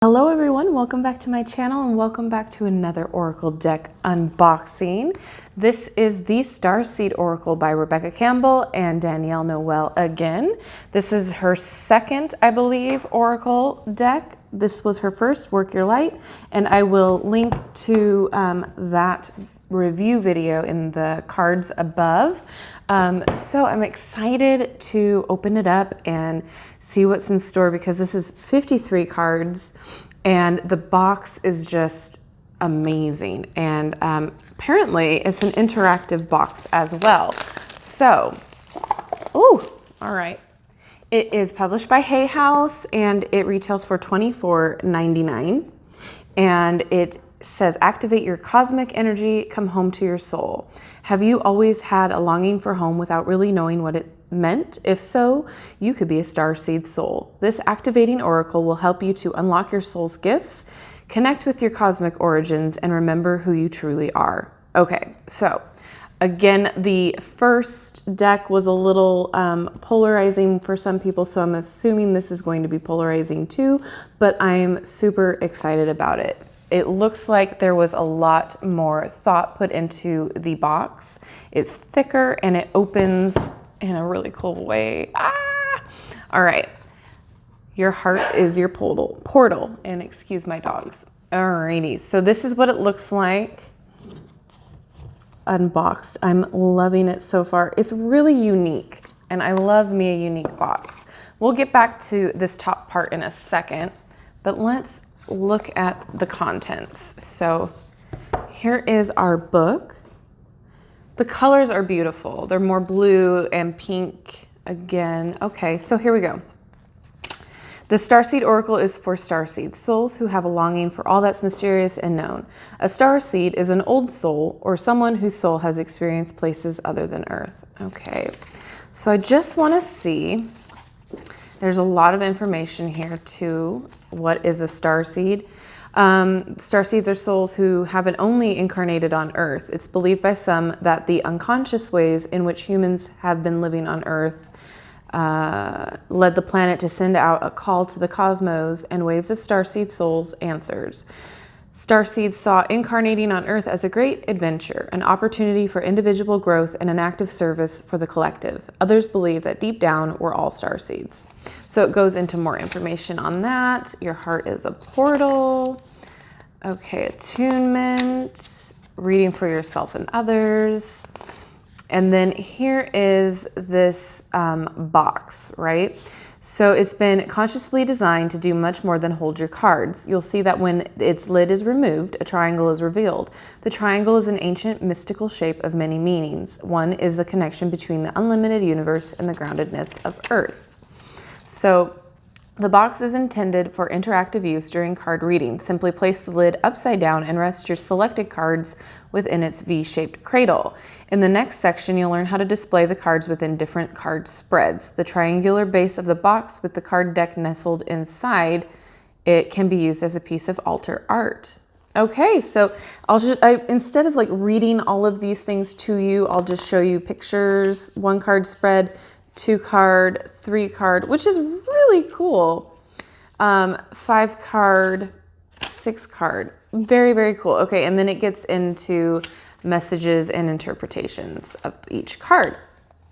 Hello everyone, welcome back to my channel and welcome back to another Oracle deck unboxing. This is the Starseed Oracle by Rebecca Campbell and Danielle Noel again. This is her second, I believe, Oracle deck. This was her first, Work Your Light, and I will link to that review video in the cards above. So I'm excited to open it up and see what's in store because this is 53 cards and the box is just amazing. And apparently it's an interactive box as well. So, all right. It is published by Hay House and it retails for $24.99. And it says, activate your cosmic energy, come home to your soul. Have you always had a longing for home without really knowing what it meant? If so, you could be a starseed soul. This activating oracle will help you to unlock your soul's gifts, connect with your cosmic origins, and remember who you truly are. Okay, so again, the first deck was a little polarizing for some people, so I'm assuming this is going to be polarizing too, but I'm super excited about it. It looks like there was a lot more thought put into the box. It's thicker and it opens in a really cool way. All right. Your heart is your portal, and excuse my dogs. Alrighty, so this is what it looks like unboxed. I'm loving it so far. It's really unique, and I love me a unique box. We'll get back to this top part in a second, but let's look at the contents. So here is our book. The colors are beautiful. They're more blue and pink again. Okay, so here we go. The Starseed Oracle is for starseed souls who have a longing for all that's mysterious and known. A starseed is an old soul or someone whose soul has experienced places other than Earth. Okay, so I just want to see. There's a lot of information here too. What is a starseed? Starseeds are souls who haven't only incarnated on Earth. It's believed by some that the unconscious ways in which humans have been living on Earth led the planet to send out a call to the cosmos, and waves of starseed souls answers. Starseeds saw incarnating on Earth as a great adventure, an opportunity for individual growth and an active service for the collective. Others believe that deep down we're all starseeds. So it goes into more information on that. Your heart is a portal. Okay, attunement, reading for yourself and others. And then here is this box, right? So it's been consciously designed to do much more than hold your cards. You'll see that when its lid is removed, a triangle is revealed. The triangle is an ancient mystical shape of many meanings. One is the connection between the unlimited universe and the groundedness of Earth. So the box is intended for interactive use during card reading. Simply place the lid upside down and rest your selected cards within its V-shaped cradle. In the next section, you'll learn how to display the cards within different card spreads. The triangular base of the box with the card deck nestled inside, it can be used as a piece of altar art. Okay, so instead of like reading all of these things to you, I'll just show you pictures, 1 card spread, 2 card, 3 card, which is really cool. 5 card, 6 card, very, very cool. Okay, and then it gets into messages and interpretations of each card.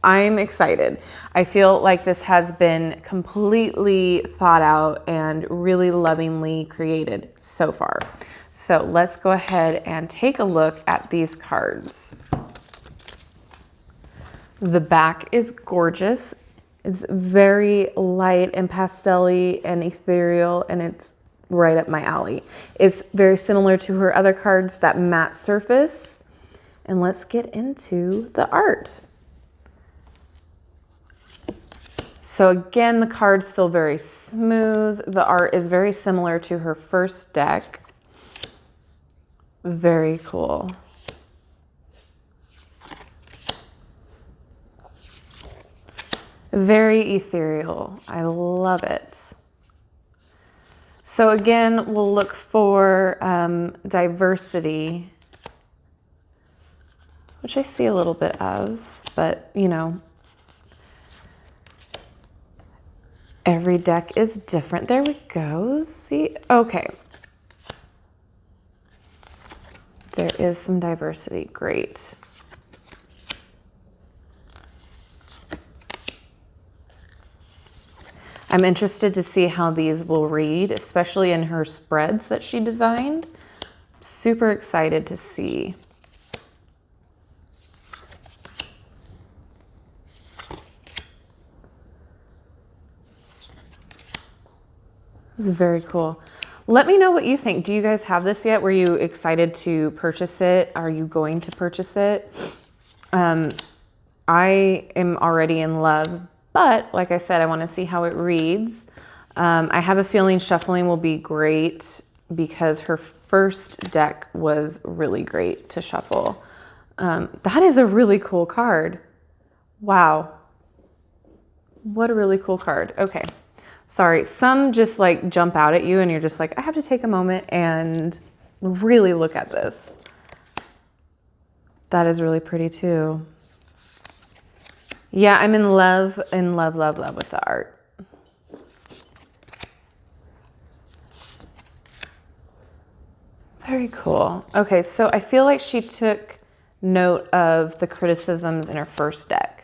I'm excited. I feel like this has been completely thought out and really lovingly created so far. So let's go ahead and take a look at these cards. The back is gorgeous. It's very light and pastel-y and ethereal, and it's right up my alley. It's very similar to her other cards, that matte surface. And let's get into the art. So again, the cards feel very smooth. The art is very similar to her first deck. Very cool. Very ethereal. I love it. So again, we'll look for diversity, which I see a little bit of, but you know, Every deck is different. There we go. See? Okay. There is some diversity. Great. I'm interested to see how these will read, especially in her spreads that she designed. Super excited to see. This is very cool. Let me know what you think. Do you guys have this yet? Were you excited to purchase it? Are you going to purchase it? I am already in love, but like I said, I want to see how it reads. I have a feeling shuffling will be great because her first deck was really great to shuffle. That is a really cool card. Wow. What a really cool card. Okay. Sorry, some just like jump out at you and you're just like, I have to take a moment and really look at this. That is really pretty too. Yeah, I'm in love with the art. Very cool. Okay, so I feel like she took note of the criticisms in her first deck.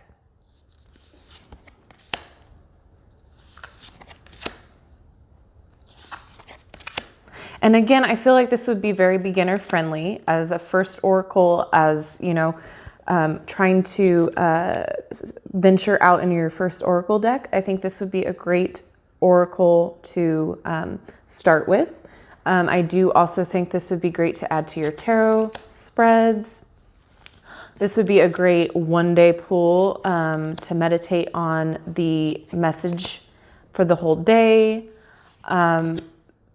And again, I feel like this would be very beginner friendly as a first oracle, as you know, trying to venture out in your first oracle deck. I think this would be a great oracle to start with. I do also think this would be great to add to your tarot spreads. This would be a great one-day pull to meditate on the message for the whole day.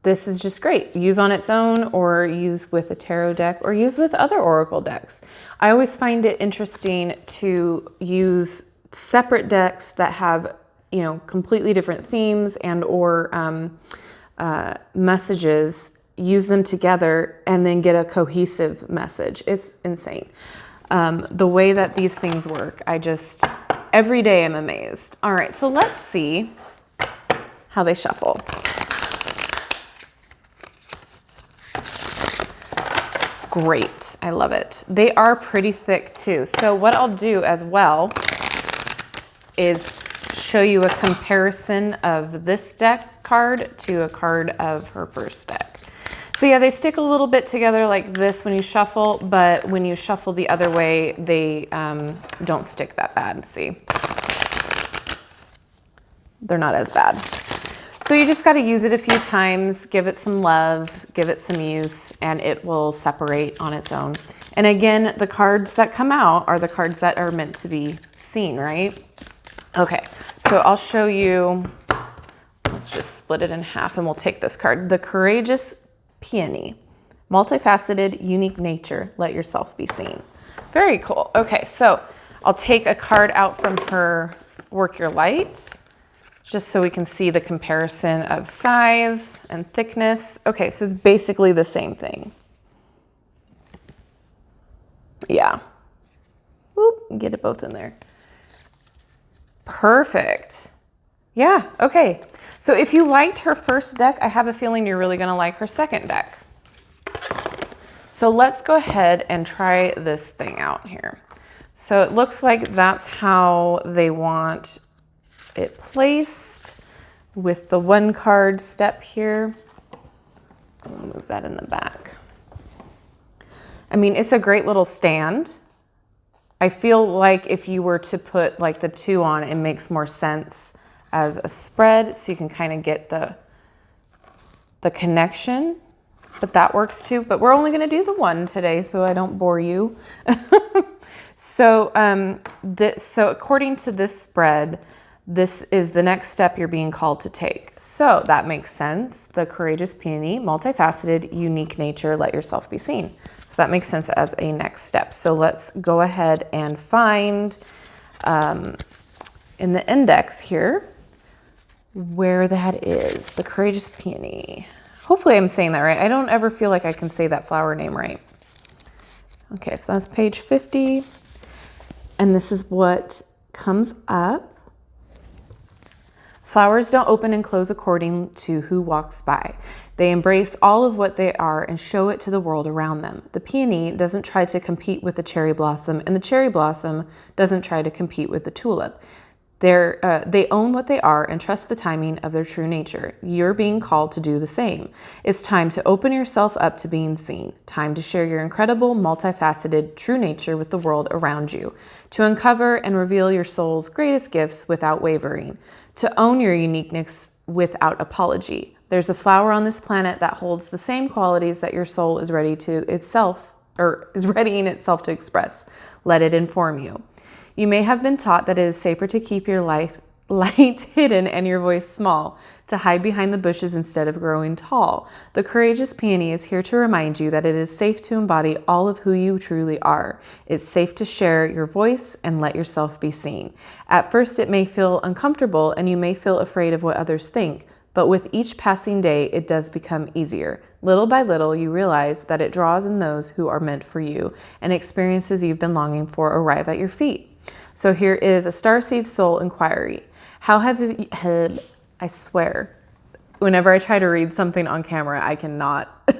This is just great. Use on its own or use with a tarot deck or use with other oracle decks. I always find it interesting to use separate decks that have, you know, completely different themes and or messages, use them together and then get a cohesive message. It's insane. The way that these things work, every day I'm amazed. All right, so let's see how they shuffle. Great, I love it. They are pretty thick too. So what I'll do as well is show you a comparison of this deck card to a card of her first deck. So yeah, they stick a little bit together like this when you shuffle, but when you shuffle the other way, they don't stick that bad. See, they're not as bad. So you just got to use it a few times, give it some love, give it some use, and it will separate on its own. And again, the cards that come out are the cards that are meant to be seen, right? Okay, so I'll show you, let's just split it in half and we'll take this card. The Courageous Peony, multifaceted, unique nature, let yourself be seen. Very cool. Okay, so I'll take a card out from her Work Your Light, just so we can see the comparison of size and thickness. Okay, so it's basically the same thing. Yeah. Whoop, get it both in there. Perfect. Yeah, okay. So if you liked her first deck, I have a feeling you're really gonna like her second deck. So let's go ahead and try this thing out here. So it looks like that's how they want it placed with the one card step here. I'll move that in the back. I mean, it's a great little stand. I feel like if you were to put like the two on, it makes more sense as a spread, so you can kind of get the connection, but that works too. But we're only gonna do the one today, so I don't bore you. So according to this spread, this is the next step you're being called to take. So that makes sense. The Courageous Peony, multifaceted, unique nature, let yourself be seen. So that makes sense as a next step. So let's go ahead and find in the index here where that is, the Courageous Peony. Hopefully I'm saying that right. I don't ever feel like I can say that flower name right. Okay, so that's page 50. And this is what comes up. Flowers don't open and close according to who walks by. They embrace all of what they are and show it to the world around them. The peony doesn't try to compete with the cherry blossom, and the cherry blossom doesn't try to compete with the tulip. They own what they are and trust the timing of their true nature. You're being called to do the same. It's time to open yourself up to being seen. Time to share your incredible, multifaceted, true nature with the world around you. To uncover and reveal your soul's greatest gifts without wavering. To own your uniqueness without apology. There's a flower on this planet that holds the same qualities that your soul is readying itself to express. Let it inform you. You may have been taught that it is safer to keep your light hidden and your voice small, to hide behind the bushes instead of growing tall. The courageous peony is here to remind you that it is safe to embody all of who you truly are. It's safe to share your voice and let yourself be seen. At first, it may feel uncomfortable and you may feel afraid of what others think, but with each passing day, it does become easier. Little by little, you realize that it draws in those who are meant for you, and experiences you've been longing for arrive at your feet. So here is a Starseed Soul Inquiry. How have you had, I swear, whenever I try to read something on camera, I cannot.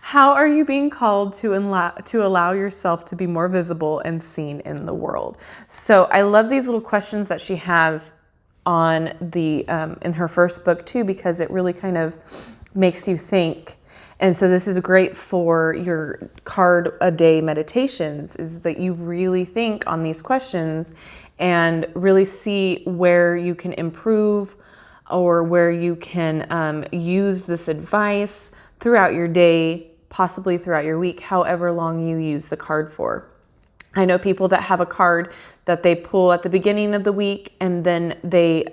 How are you being called to allow yourself to be more visible and seen in the world? So I love these little questions that she has on the in her first book too, because it really kind of makes you think. And so this is great for your card a day meditations, is that you really think on these questions and really see where you can improve or where you can use this advice throughout your day, possibly throughout your week, however long you use the card for. I know people that have a card that they pull at the beginning of the week and then they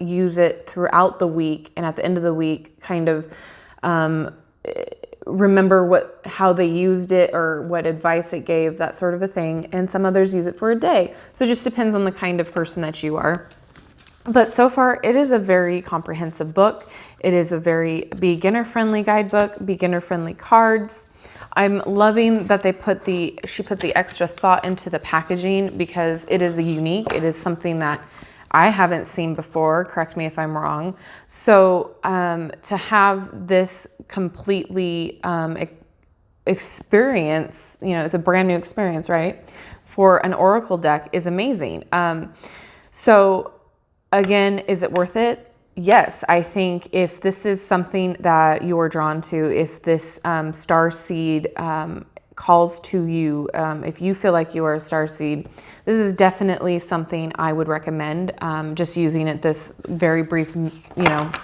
use it throughout the week, and at the end of the week kind of remember how they used it or what advice it gave, that sort of a thing. And some others use it for a day. So it just depends on the kind of person that you are. But so far, it is a very comprehensive book. It is a very beginner-friendly guidebook, beginner-friendly cards. I'm loving that she put the extra thought into the packaging, because it is unique. It is something that I haven't seen before. Correct me if I'm wrong. So to have this completely experience, it's a brand new experience, right? For an oracle deck is amazing. So again, is it worth it? Yes, I think if this is something that you're drawn to, if this Starseed calls to you, if you feel like you are a Starseed, this is definitely something I would recommend, just using it this very brief,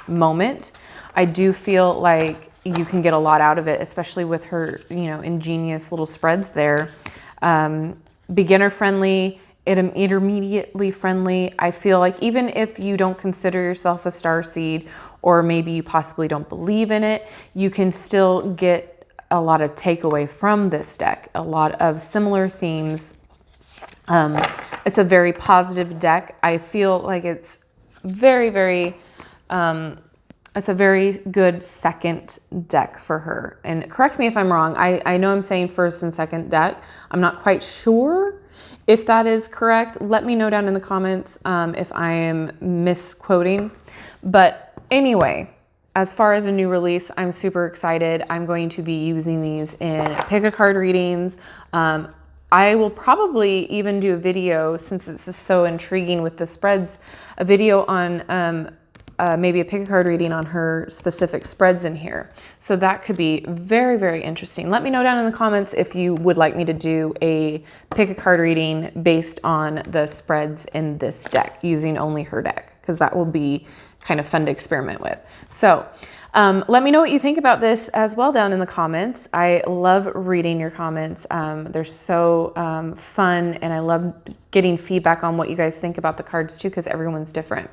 moment. I do feel like you can get a lot out of it, especially with her, ingenious little spreads there. Beginner friendly, intermediately friendly. I feel like even if you don't consider yourself a Starseed, or maybe you possibly don't believe in it, you can still get a lot of takeaway from this deck, a lot of similar themes. It's a very positive deck. I feel like it's very, very, it's a very good second deck for her. And correct me if I'm wrong. I know I'm saying first and second deck. I'm not quite sure if that is correct. Let me know down in the comments if I am misquoting. But anyway, as far as a new release, I'm super excited. I'm going to be using these in pick-a-card readings. I will probably even do a video, since this is so intriguing with the spreads, a video on maybe a pick-a-card reading on her specific spreads in here. So that could be very, very interesting. Let me know down in the comments if you would like me to do a pick-a-card reading based on the spreads in this deck, using only her deck, because that will be kind of fun to experiment with. So let me know what you think about this as well down in the comments. I love reading your comments. They're so fun, and I love getting feedback on what you guys think about the cards too, because everyone's different.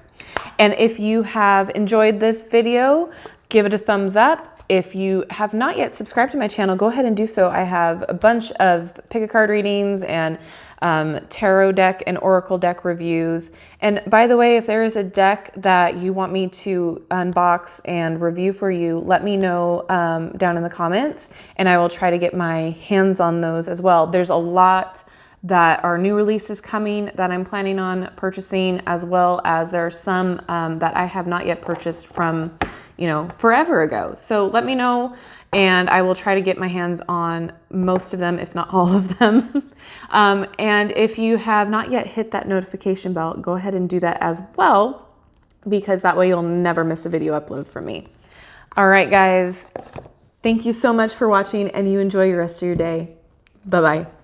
And if you have enjoyed this video, give it a thumbs up. If you have not yet subscribed to my channel, go ahead and do so. I have a bunch of pick-a-card readings and tarot deck and oracle deck reviews. And by the way, if there is a deck that you want me to unbox and review for you, let me know down in the comments, and I will try to get my hands on those as well. There's a lot that are new releases coming that I'm planning on purchasing, as well as there are some that I have not yet purchased from, you know, forever ago. So let me know, and I will try to get my hands on most of them, if not all of them. And if you have not yet hit that notification bell, go ahead and do that as well, because that way you'll never miss a video upload from me. All right, guys, thank you so much for watching, and you enjoy the rest of your day. Bye-bye.